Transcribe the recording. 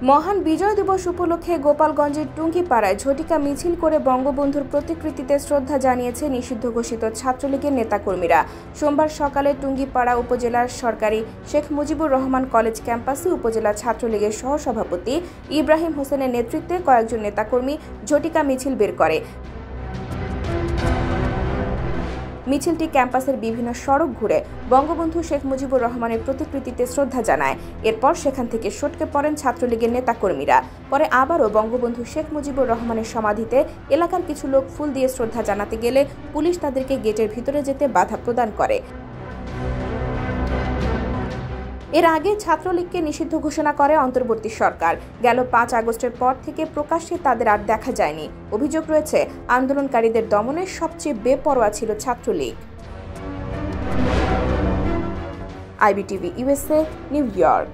মহান বিজয় দিবস উপলক্ষে গোপালগঞ্জের টুঙ্গিপাড়ায় ঝটিকা মিছিল করে বঙ্গবন্ধুর প্রতিকৃতিতে শ্রদ্ধা জানিয়েছে নিষিদ্ধ ঘোষিত ছাত্রলীগের নেতাকর্মীরা। সোমবার সকালে টুঙ্গিপাড়া উপজেলার সরকারি শেখ মুজিবুর রহমান কলেজ ক্যাম্পাসে উপজেলা ছাত্রলীগের সহসভাপতি ইব্রাহিম হোসেনের নেতৃত্বে কয়েকজন নেতাকর্মী ঝটিকা মিছিল বের করে। মিছিলটি ক্যাম্পাসের বিভিন্ন সড়ক ঘুরে বঙ্গবন্ধু শেখ মুজিবুর রহমানের প্রতিকৃতিতে শ্রদ্ধা জানায়। এরপর সেখান থেকে সটকে পড়েন ছাত্রলীগের নেতাকর্মীরা। পরে আবারও বঙ্গবন্ধু শেখ মুজিবুর রহমানের সমাধিতে এলাকার কিছু লোক ফুল দিয়ে শ্রদ্ধা জানাতে গেলে পুলিশ তাদেরকে গেটের ভিতরে যেতে বাধা প্রদান করে। এর আগে ছাত্রলীগকে নিষিদ্ধ ঘোষণা করে অন্তর্বর্তী সরকার। গেল 5 আগস্টের পর থেকে প্রকাশ্যে তাদের আর দেখা যায়নি। অভিযোগ রয়েছে, আন্দোলনকারীদের দমনে সবচেয়ে বেপরোয়া ছিল Chhatra League. IBTV USA, new York.